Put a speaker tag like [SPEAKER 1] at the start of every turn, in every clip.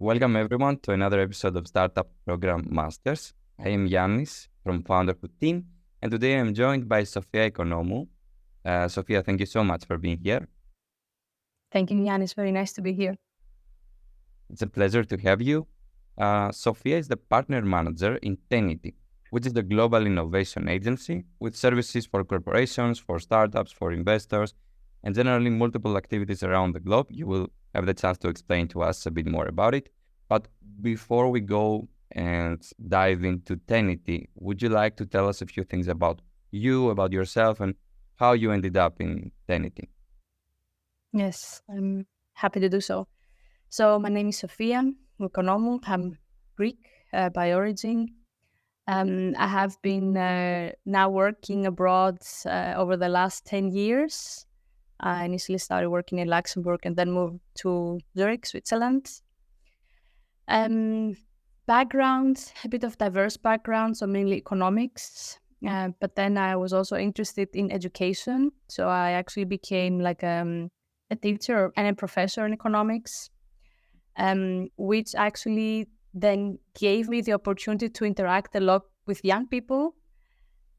[SPEAKER 1] Welcome everyone to another episode of Startup Program Masters. I am Yannis from Founderhood team, and today I'm joined by Sofia Oikonomou. Sofia, thank you so much for being here.
[SPEAKER 2] Thank you, Jan. It's very nice to be here.
[SPEAKER 1] It's a pleasure to have you. Sofia is the partner manager in Tenity, which is the global innovation agency with services for corporations, for startups, for investors, and generally multiple activities around the globe. You will have the chance to explain to us a bit more about it. But before we go and dive into Tenity, would you like to tell us a few things about you, about yourself, and how you ended up in Tenity?
[SPEAKER 2] Yes, I'm happy to do so. So my name is Sofia Oikonomou. I'm Greek by origin. I have been now working abroad over the last 10 years. I initially started working in Luxembourg and then moved to Zurich, Switzerland. Background, a bit of diverse background, so mainly economics. But then I was also interested in education. So I actually became like a teacher and a professor in economics, which actually then gave me the opportunity to interact a lot with young people.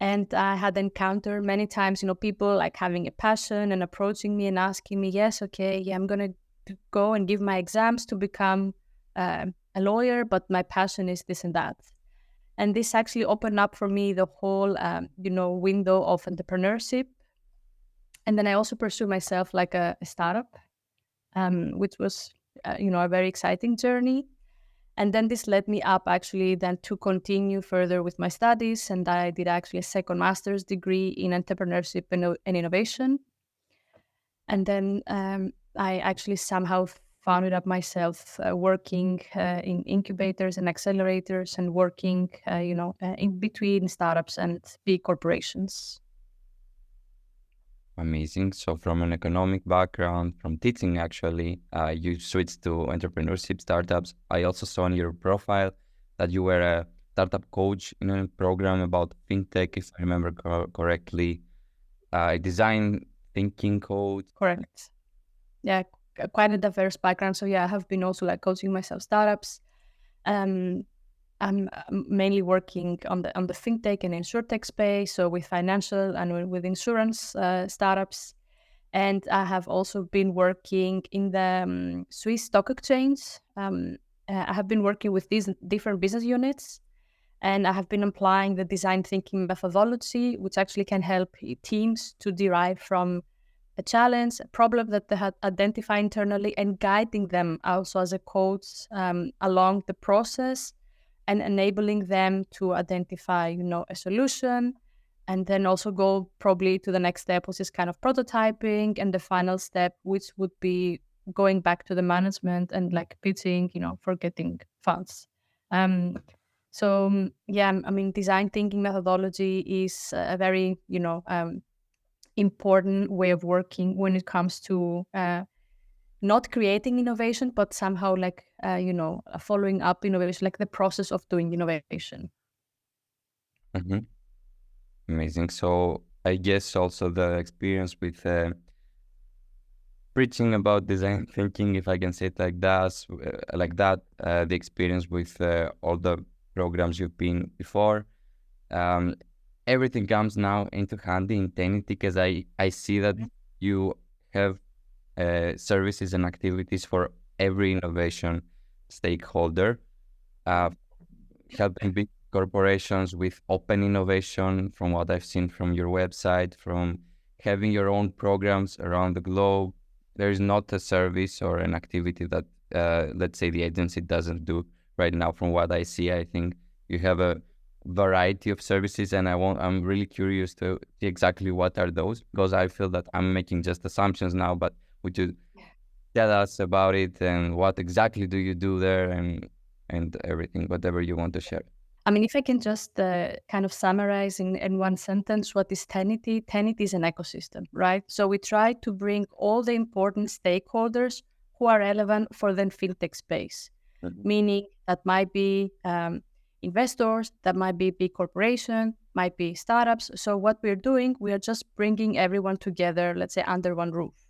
[SPEAKER 2] And I had encountered many times, people like having a passion and approaching me and asking me, yes, okay, yeah, I'm going to go and give my exams to become a lawyer, but my passion is this and that. And this actually opened up for me the whole, window of entrepreneurship. And then I also pursued myself like a startup, which was, a very exciting journey. And then this led me up actually then to continue further with my studies. And I did actually a second master's degree in entrepreneurship and innovation. And then I actually somehow found it up myself working in incubators and accelerators and working, in between startups and big corporations.
[SPEAKER 1] Amazing. So from an economic background, from teaching actually, you switched to entrepreneurship startups. I also saw on your profile that you were a startup coach in a program about fintech, if I remember correctly, design thinking coach.
[SPEAKER 2] Correct. Yeah, quite a diverse background. So yeah, I have been also like coaching myself startups. I'm mainly working on the fintech and insurtech space, so with financial and with insurance startups. And I have also been working in the Swiss stock exchange. I have been working with these different business units, and I have been applying the design thinking methodology, which actually can help teams to derive from a challenge, a problem that they had identified internally, and guiding them also as a coach along the process and enabling them to identify, a solution, and then also go probably to the next step, which is kind of prototyping, and the final step, which would be going back to the management and like pitching, for getting funds. Design thinking methodology is a very, important way of working when it comes to not creating innovation, but somehow like, following up innovation, like the process of doing innovation.
[SPEAKER 1] Mm-hmm. Amazing. So I guess also the experience with preaching about design thinking, if I can say it like that, the experience with all the programs you've been before, everything comes now into handy in Tenity, because I see that you have services and activities for every innovation stakeholder, helping big corporations with open innovation, from what I've seen from your website, from having your own programs around the globe. There is not a service or an activity that, let's say, the agency doesn't do right now. From what I see, I think you have a variety of services, and I'm really curious to see exactly what are those, because I feel that I'm making just assumptions now, but would you tell us about it and what exactly do you do there, and everything, whatever you want to share?
[SPEAKER 2] I mean, if I can just kind of summarize in one sentence, what is Tenity? Tenity is an ecosystem, right? So we try to bring all the important stakeholders who are relevant for the fintech space, meaning that might be investors, that might be big corporation, might be startups. So what we're doing, we are just bringing everyone together, let's say under one roof.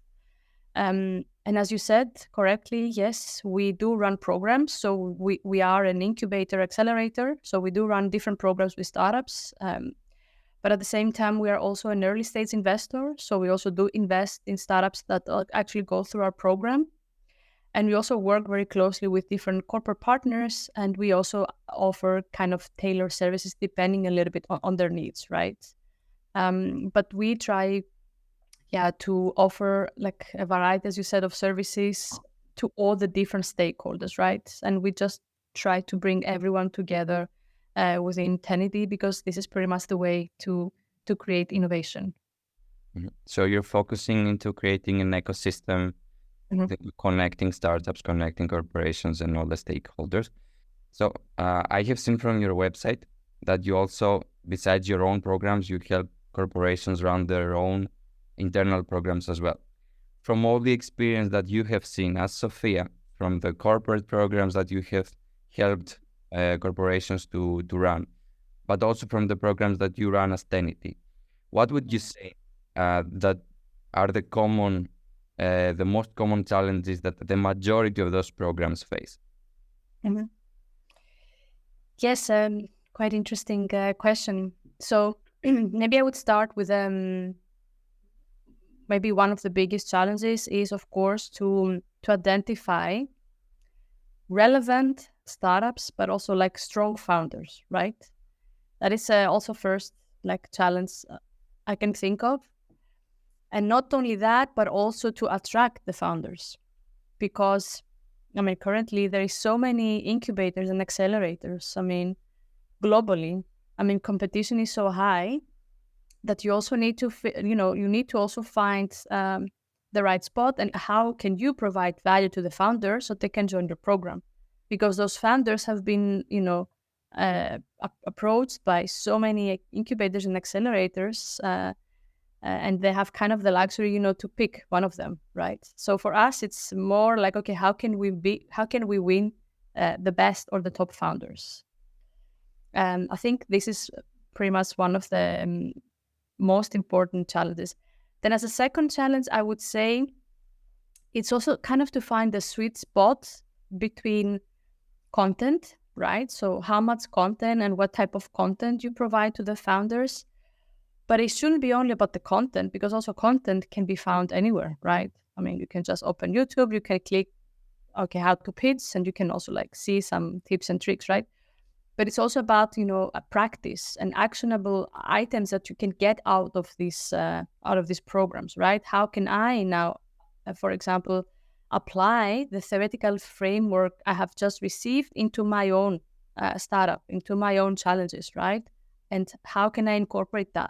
[SPEAKER 2] And as you said correctly, yes, we do run programs. So we are an incubator accelerator. So we do run different programs with startups. But at the same time, we are also an early stage investor. So we also do invest in startups that actually go through our program. And we also work very closely with different corporate partners. And we also offer kind of tailored services depending a little bit on their needs, right? But we try, to offer like a variety, as you said, of services to all the different stakeholders, right? And we just try to bring everyone together within Tenity, because this is pretty much the way to create innovation.
[SPEAKER 1] So you're focusing into creating an ecosystem, connecting startups, connecting corporations, and all the stakeholders. So I have seen from your website that you also, besides your own programs, you help corporations run their own internal programs as well. From all the experience that you have seen as Sofia, from the corporate programs that you have helped corporations to run, but also from the programs that you run as Tenity, what would you say that are the most common challenges that the majority of those programs face?
[SPEAKER 2] Mm-hmm. Yes, quite interesting question. So maybe I would start with maybe one of the biggest challenges is, of course, to identify relevant startups, but also like strong founders, right? That is also first like challenge I can think of. And not only that, but also to attract the founders, because I mean, currently there is so many incubators and accelerators. I mean, globally, I mean, competition is so high that you also need to, you need to also find the right spot, and how can you provide value to the founders so they can join your program, because those founders have been, approached by so many incubators and accelerators, and they have kind of the luxury, to pick one of them, right? So for us, it's more like, okay, how can we win the best or the top founders? I think this is pretty much one of the most important challenges. Then as a second challenge, I would say it's also kind of to find the sweet spot between content, right? So how much content and what type of content you provide to the founders. But it shouldn't be only about the content, because also content can be found anywhere, right? I mean, you can just open YouTube, you can click, okay, how to pitch, and you can also like see some tips and tricks, right? But it's also about, a practice and actionable items that you can get out of these programs, right? How can I now, for example, apply the theoretical framework I have just received into my own startup, into my own challenges, right? And how can I incorporate that?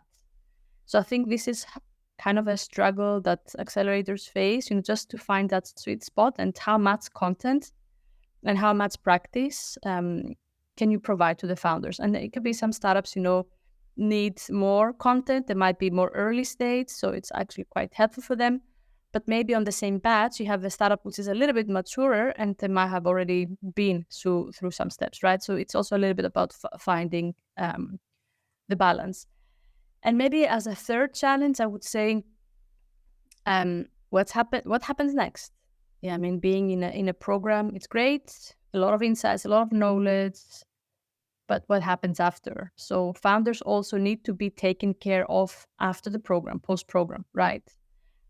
[SPEAKER 2] So I think this is kind of a struggle that accelerators face, just to find that sweet spot, and how much content and how much practice can you provide to the founders. And it could be some startups, need more content. They might be more early stage, so it's actually quite helpful for them. But maybe on the same batch, you have a startup which is a little bit maturer, and they might have already been through some steps, right? So it's also a little bit about finding the balance. And maybe as a third challenge, I would say, what happens next? Yeah, I mean, being in a program, it's great, a lot of insights, a lot of knowledge, but what happens after? So founders also need to be taken care of after the program, post-program, right?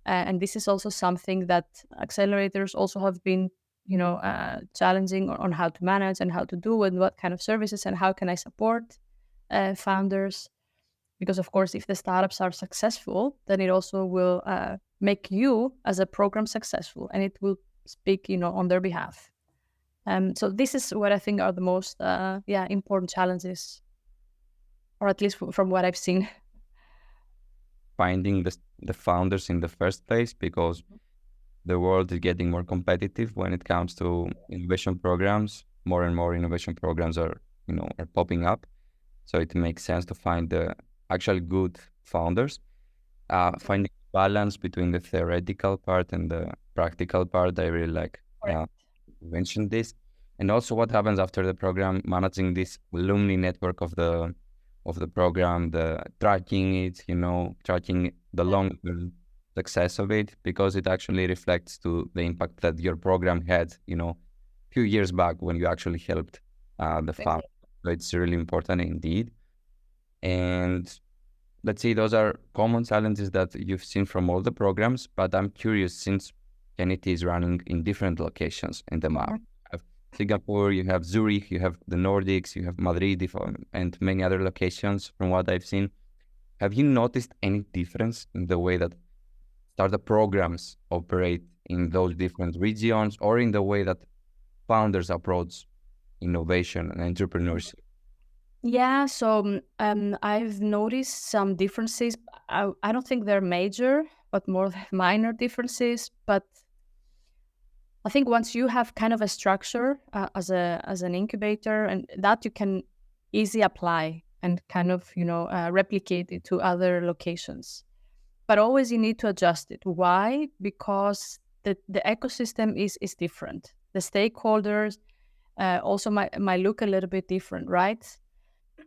[SPEAKER 2] And this is also something that accelerators also have been, challenging on how to manage and how to do, and what kind of services and how can I support founders. Because of course, if the startups are successful, then it also will make you as a program successful, and it will speak, on their behalf. So this is what I think are the most important challenges, or at least from what I've seen.
[SPEAKER 1] Finding the founders in the first place, because the world is getting more competitive when it comes to innovation programs. More and more innovation programs are popping up. So it makes sense to find the actually good founders. Finding balance between the theoretical part and the practical part, I really like. You mentioned this. And also what happens after the program, managing this alumni network of the success of it, because it actually reflects to the impact that your program had, few years back when you actually helped the farm. So it's really important indeed. And let's say those are common challenges that you've seen from all the programs, but I'm curious, since Tenity is running in different locations in the map. You have Singapore, you have Zurich, you have the Nordics, you have Madrid, and many other locations from what I've seen. Have you noticed any difference in the way that startup programs operate in those different regions, or in the way that founders approach innovation and entrepreneurship?
[SPEAKER 2] Yeah, so I've noticed some differences. I don't think they're major, but more minor differences. But I think once you have kind of a structure as an incubator, and that you can easily apply and kind of replicate it to other locations. But always you need to adjust it. Why? Because the ecosystem is different. The stakeholders also might look a little bit different, right?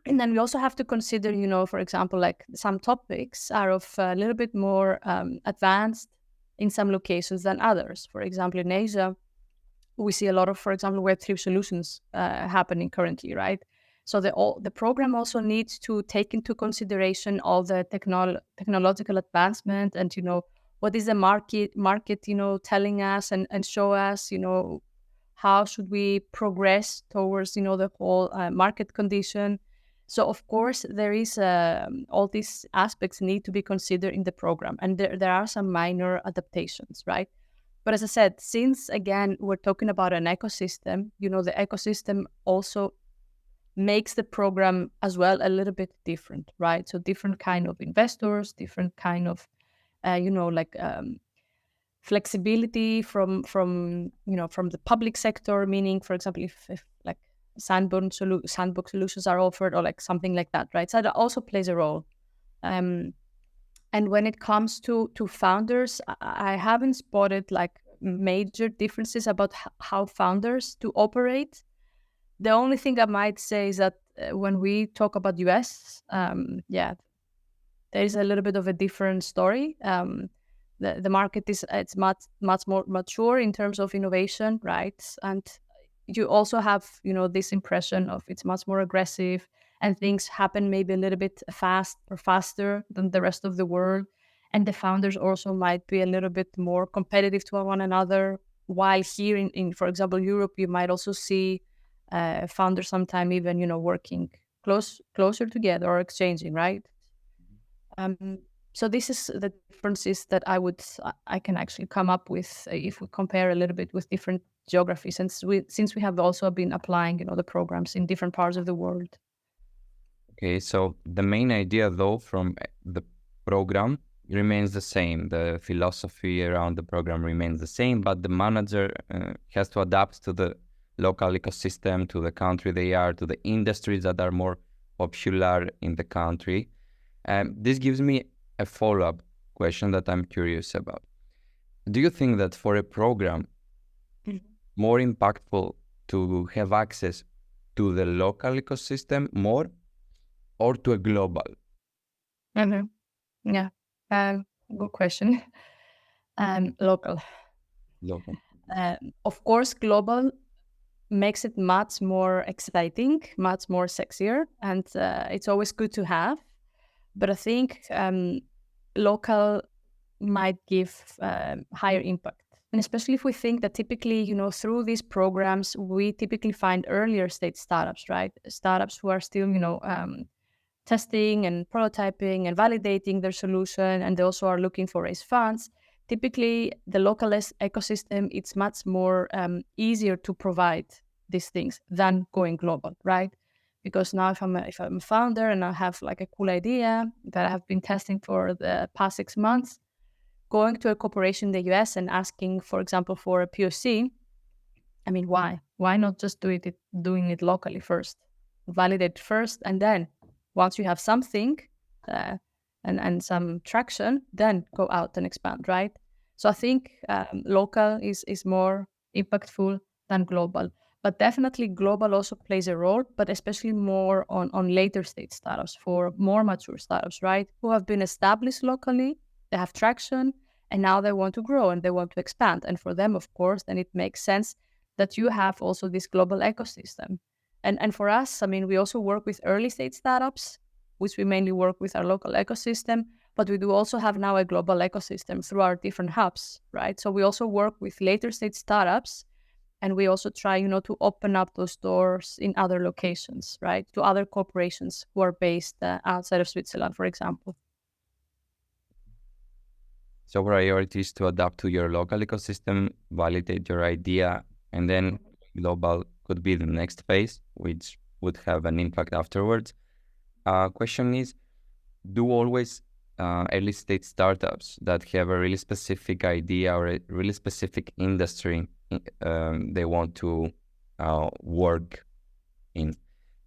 [SPEAKER 2] And then we also have to consider, for example, like some topics are of a little bit more advanced in some locations than others. For example, in Asia, we see a lot of, for example, Web3 solutions happening currently, right? So the program also needs to take into consideration all the technological advancement, and what is the market telling us and show us how should we progress towards the whole market condition. So of course there is all these aspects need to be considered in the program, and there are some minor adaptations, right? But as I said, since again we're talking about an ecosystem, the ecosystem also makes the program as well a little bit different, right? So different kind of investors, different kind of flexibility from the public sector, meaning, for example, if like sandbox solutions are offered, or like something like that, right? So that also plays a role. And when it comes to founders, I haven't spotted like major differences about how founders to operate. The only thing I might say is that when we talk about US, there is a little bit of a different story. The market it's much more mature in terms of innovation, right? And you also have this impression of it's much more aggressive, and things happen maybe a little bit faster than the rest of the world. And the founders also might be a little bit more competitive to one another. While here in for example, Europe, you might also see founders sometimes even working closer together or exchanging, right? Um, so this is the differences that I can actually come up with if we compare a little bit with different geographies, since we have also been applying the programs in different parts of the world.
[SPEAKER 1] Okay, so the main idea though from the program remains the same. The philosophy around the program remains the same, but the manager has to adapt to the local ecosystem, to the country they are, to the industries that are more popular in the country. This gives me a follow-up question that I'm curious about. Do you think that for a program, more impactful to have access to the local ecosystem more, or to a global?
[SPEAKER 2] Mm-hmm. Yeah, good question. Local.
[SPEAKER 1] Local.
[SPEAKER 2] Of course, global makes it much more exciting, much more sexier, and it's always good to have. But I think local might give higher impact. And especially if we think that typically, through these programs, we typically find earlier stage startups, right? Startups who are still, testing and prototyping and validating their solution, and they also are looking for raise funds. Typically, the local ecosystem, it's much more easier to provide these things than going global, right? Because now if I'm a founder and I have like a cool idea that I have been testing for the past 6 months, going to a corporation in the US and asking, for example, for a POC, I mean, why? Why not just doing it locally first? Validate first, and then once you have something and some traction, then go out and expand, right? So I think local is more impactful than global. But definitely global also plays a role, but especially more on later stage startups, for more mature startups, right? Who have been established locally, they have traction, and now they want to grow and they want to expand. And for them, of course, then it makes sense that you have also this global ecosystem. And for us, I mean, we also work with early stage startups, which we mainly work with our local ecosystem, but we do also have now a global ecosystem through our different hubs, right? So we also work with later stage startups, and we also try, to open up those doors in other locations, right? To other corporations who are based outside of Switzerland, for example.
[SPEAKER 1] So priority is to adapt to your local ecosystem, validate your idea, and then global could be the next phase, which would have an impact afterwards. Question is, do always early stage startups that have a really specific idea or a really specific industry they want to work in,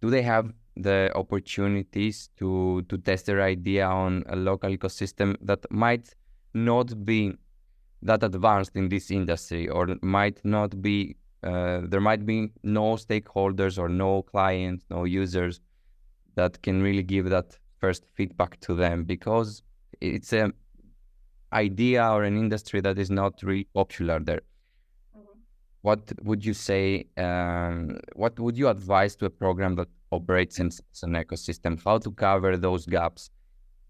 [SPEAKER 1] do they have the opportunities to test their idea on a local ecosystem that might not be that advanced in this industry, or might not be there might be no stakeholders or no clients, no users that can really give that first feedback to them, because it's an idea or an industry that is not really popular there? What would you say, what would you advise to a program that operates in such an ecosystem, how to cover those gaps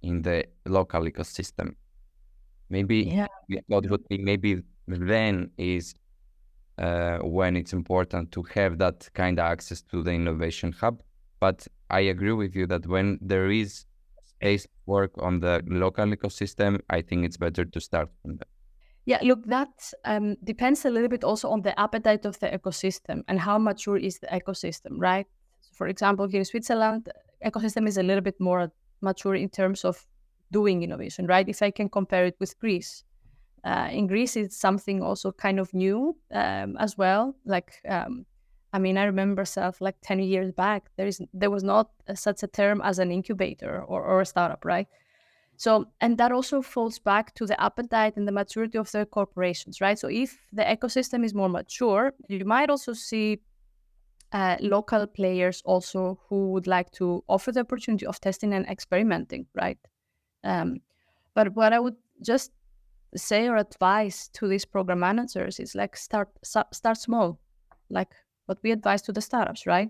[SPEAKER 1] in the local ecosystem? Maybe what would be maybe then is when it's important to have that kind of access to the innovation hub. But I agree with you that when there is space work on the local ecosystem, I think it's better to start from that.
[SPEAKER 2] Yeah, look, that depends a little bit also on the appetite of the ecosystem and how mature is the ecosystem, right? For example, here in Switzerland, ecosystem is a little bit more mature in terms of doing innovation, right? If I can compare it with Greece. In Greece, it's something also kind of new as well. Like, I mean, I remember myself like 10 years back, there was not such a term as an incubator or a startup, right? So, and that also falls back to the appetite and the maturity of the corporations, right? So if the ecosystem is more mature, you might also see local players also who would like to offer the opportunity of testing and experimenting, right? But what I would just say or advise to these program managers is like start small, like what we advise to the startups, right?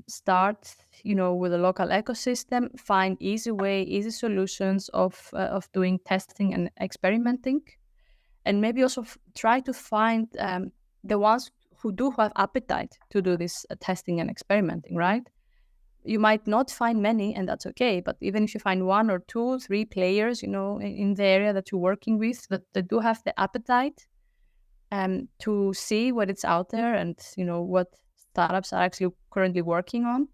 [SPEAKER 2] Start, with a local ecosystem, find easy solutions of doing testing and experimenting, and maybe also try to find the ones who do have appetite to do this testing and experimenting, right? You might not find many, and that's okay. But even if you find one or two, three players, in the area that you're working with that do have the appetite to see what it's out there and, what startups are actually currently working on,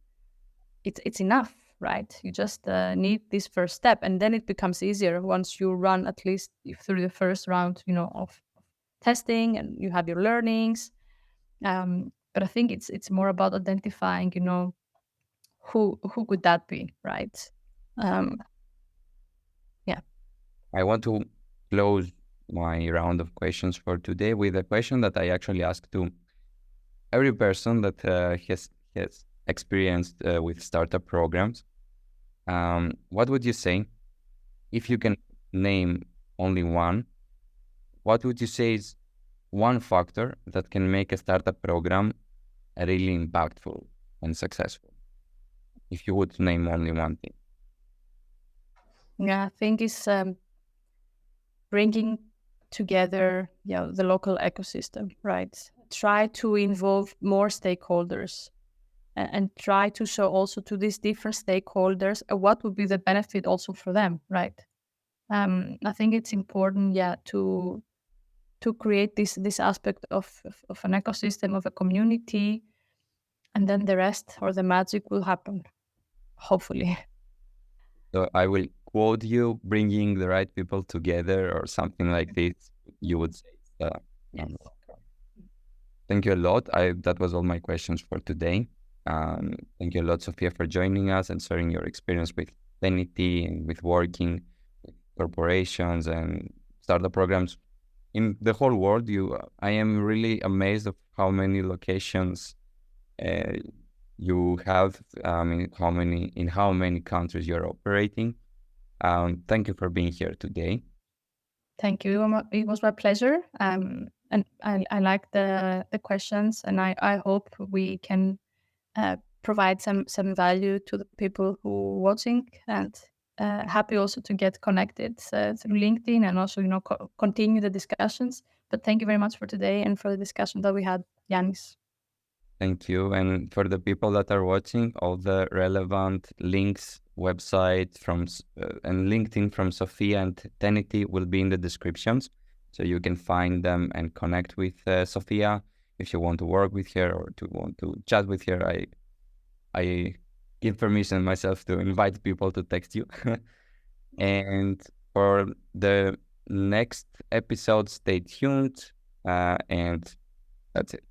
[SPEAKER 2] it's enough, right? You just need this first step, and then it becomes easier once you run at least through the first round, of testing, and you have your learnings. But I think it's more about identifying, who could that be, right? Um, yeah.
[SPEAKER 1] I want to close my round of questions for today with a question that I actually ask to every person that has experienced with startup programs. What would you say if you can name only one? What would you say is one factor that can make a startup program really impactful and successful? If you would name only one thing.
[SPEAKER 2] Yeah, I think it's bringing together the local ecosystem, right? Try to involve more stakeholders and try to show also to these different stakeholders what would be the benefit also for them, right? I think it's important, to create this aspect of an ecosystem, of a community, and then the rest or the magic will happen, hopefully.
[SPEAKER 1] So I will quote you, bringing the right people together or something like this, you would say.
[SPEAKER 2] Yes.
[SPEAKER 1] Thank you a lot. That was all my questions for today. Thank you a lot, Sofia, for joining us and sharing your experience with Tenity and with working with corporations and startup programs in the whole world. I am really amazed of how many locations you have, in how many countries you're operating. Thank you for being here today.
[SPEAKER 2] Thank you. It was my pleasure. And I like the questions, and I hope we can provide some value to the people who are watching, and happy also to get connected through LinkedIn, and also continue the discussions. But thank you very much for today and for the discussion that we had, Yanis.
[SPEAKER 1] Thank you. And for the people that are watching, all the relevant links, website and LinkedIn from Sofia and Tenity will be in the descriptions. So you can find them and connect with Sofia if you want to work with her or to want to chat with her. I give permission myself to invite people to text you. And for the next episode, stay tuned. And that's it.